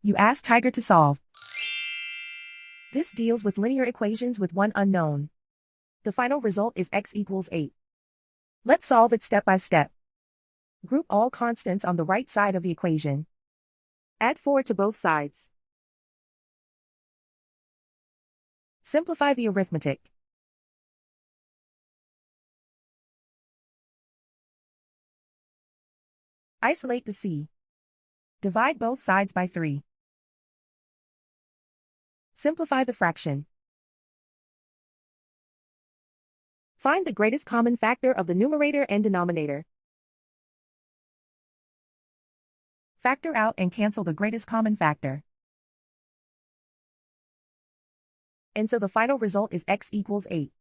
You ask Tiger to solve. This deals with linear equations with one unknown. The final result is x equals 8. Let's solve it step by step. Group all constants on the right side of the equation. Add 4 to both sides. Simplify the arithmetic. Isolate the c. Divide both sides by 3. Simplify the fraction. Find the greatest common factor of the numerator and denominator. Factor out and cancel the greatest common factor. And so the final result is x equals 8.